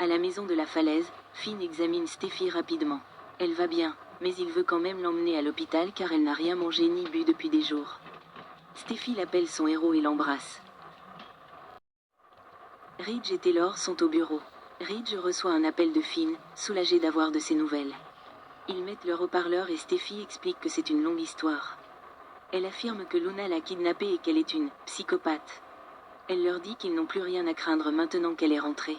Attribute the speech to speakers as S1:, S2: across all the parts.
S1: À la maison de la falaise, Finn examine Steffi rapidement. Elle va bien, mais il veut quand même l'emmener à l'hôpital car elle n'a rien mangé ni bu depuis des jours. Steffi l'appelle son héros et l'embrasse. Ridge et Taylor sont au bureau. Ridge reçoit un appel de Finn, soulagé d'avoir de ses nouvelles. Ils mettent leur haut-parleur et Steffi explique que c'est une longue histoire. Elle affirme que Luna l'a kidnappée et qu'elle est une psychopathe. Elle leur dit qu'ils n'ont plus rien à craindre maintenant qu'elle est rentrée.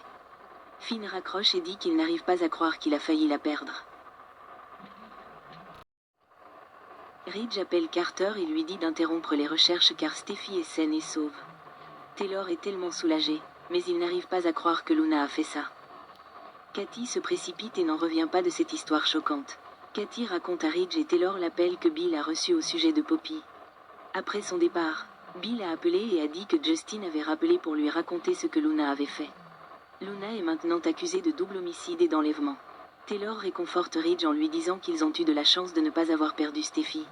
S1: Finn raccroche et dit qu'il n'arrive pas à croire qu'il a failli la perdre. Ridge appelle Carter et lui dit d'interrompre les recherches car Steffi est saine et sauve. Taylor est tellement soulagé, mais il n'arrive pas à croire que Luna a fait ça. Cathy se précipite et n'en revient pas de cette histoire choquante. Cathy raconte à Ridge et Taylor l'appel que Bill a reçu au sujet de Poppy. Après son départ, Bill a appelé et a dit que Justin avait rappelé pour lui raconter ce que Luna avait fait. Luna est maintenant accusée de double homicide et d'enlèvement. Taylor réconforte Ridge en lui disant qu'ils ont eu de la chance de ne pas avoir perdu Steffi.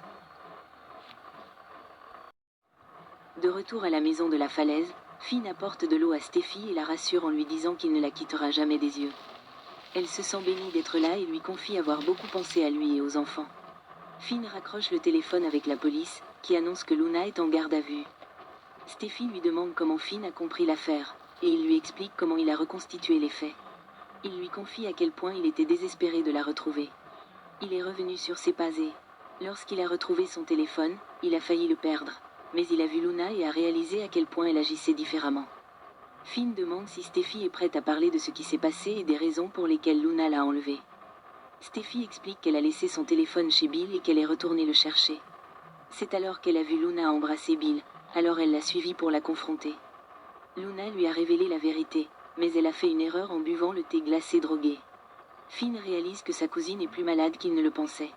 S1: De retour à la maison de la falaise, Finn apporte de l'eau à Steffi et la rassure en lui disant qu'il ne la quittera jamais des yeux. Elle se sent bénie d'être là et lui confie avoir beaucoup pensé à lui et aux enfants. Finn raccroche le téléphone avec la police, qui annonce que Luna est en garde à vue. Steffi lui demande comment Finn a compris l'affaire, et il lui explique comment il a reconstitué les faits. Il lui confie à quel point il était désespéré de la retrouver. Il est revenu sur ses pas et, lorsqu'il a retrouvé son téléphone, il a failli le perdre. Mais il a vu Luna et a réalisé à quel point elle agissait différemment. Finn demande si Steffi est prête à parler de ce qui s'est passé et des raisons pour lesquelles Luna l'a enlevé. Steffi explique qu'elle a laissé son téléphone chez Bill et qu'elle est retournée le chercher. C'est alors qu'elle a vu Luna embrasser Bill, alors elle l'a suivi pour la confronter. Luna lui a révélé la vérité, mais elle a fait une erreur en buvant le thé glacé drogué. Finn réalise que sa cousine est plus malade qu'il ne le pensait.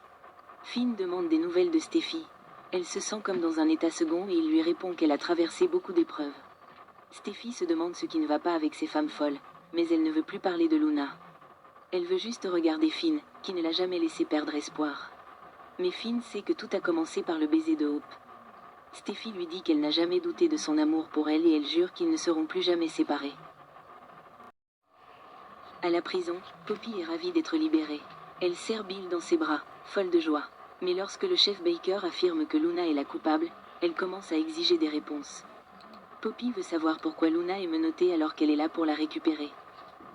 S1: Finn demande des nouvelles de Steffi. Elle se sent comme dans un état second et il lui répond qu'elle a traversé beaucoup d'épreuves. Steffi se demande ce qui ne va pas avec ces femmes folles, mais elle ne veut plus parler de Luna. Elle veut juste regarder Finn, qui ne l'a jamais laissé perdre espoir. Mais Finn sait que tout a commencé par le baiser de Hope. Steffi lui dit qu'elle n'a jamais douté de son amour pour elle et elle jure qu'ils ne seront plus jamais séparés. À la prison, Poppy est ravie d'être libérée. Elle serre Bill dans ses bras, folle de joie. Mais lorsque le chef Baker affirme que Luna est la coupable, elle commence à exiger des réponses. Poppy veut savoir pourquoi Luna est menottée alors qu'elle est là pour la récupérer.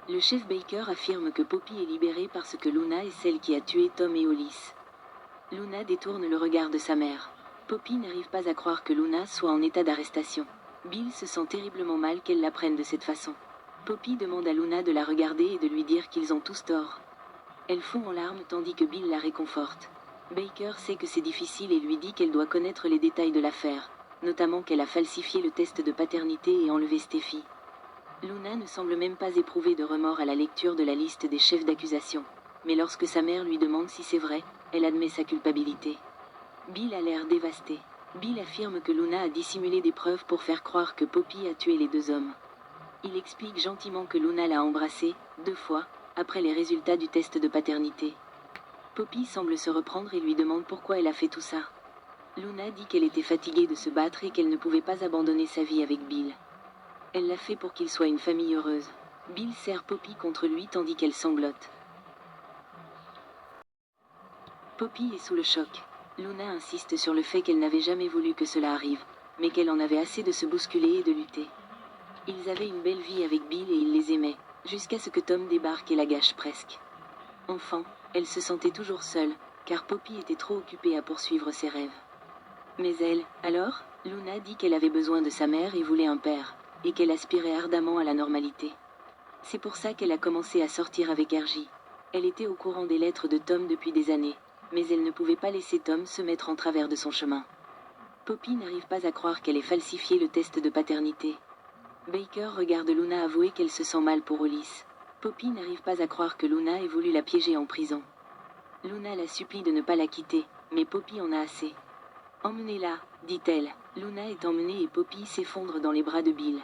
S1: Le chef Baker affirme que Poppy est libérée parce que Luna est celle qui a tué Tom et Hollis. Luna détourne le regard de sa mère. Poppy n'arrive pas à croire que Luna soit en état d'arrestation. Bill se sent terriblement mal qu'elle la prenne de cette façon. Poppy demande à Luna de la regarder et de lui dire qu'ils ont tous tort. Elle fond en larmes tandis que Bill la réconforte. Baker sait que c'est difficile et lui dit qu'elle doit connaître les détails de l'affaire, notamment qu'elle a falsifié le test de paternité et enlevé Steffi. Luna ne semble même pas éprouver de remords à la lecture de la liste des chefs d'accusation, mais lorsque sa mère lui demande si c'est vrai, elle admet sa culpabilité. Bill a l'air dévasté. Bill affirme que Luna a dissimulé des preuves pour faire croire que Poppy a tué les deux hommes. Il explique gentiment que Luna l'a embrassée, 2 fois, après les résultats du test de paternité. Poppy semble se reprendre et lui demande pourquoi elle a fait tout ça. Luna dit qu'elle était fatiguée de se battre et qu'elle ne pouvait pas abandonner sa vie avec Bill. Elle l'a fait pour qu'il soit une famille heureuse. Bill serre Poppy contre lui tandis qu'elle sanglote. Poppy est sous le choc. Luna insiste sur le fait qu'elle n'avait jamais voulu que cela arrive, mais qu'elle en avait assez de se bousculer et de lutter. Ils avaient une belle vie avec Bill et il les aimait, jusqu'à ce que Tom débarque et la gâche presque. Enfant, elle se sentait toujours seule, car Poppy était trop occupée à poursuivre ses rêves. Mais elle, alors, Luna dit qu'elle avait besoin de sa mère et voulait un père, et qu'elle aspirait ardemment à la normalité. C'est pour ça qu'elle a commencé à sortir avec Hergy. Elle était au courant des lettres de Tom depuis des années, mais elle ne pouvait pas laisser Tom se mettre en travers de son chemin. Poppy n'arrive pas à croire qu'elle ait falsifié le test de paternité. Baker regarde Luna avouer qu'elle se sent mal pour Hollis. Poppy n'arrive pas à croire que Luna ait voulu la piéger en prison. Luna la supplie de ne pas la quitter, mais Poppy en a assez. « Emmenez-la, dit-elle. Luna est emmenée et Poppy s'effondre dans les bras de Bill.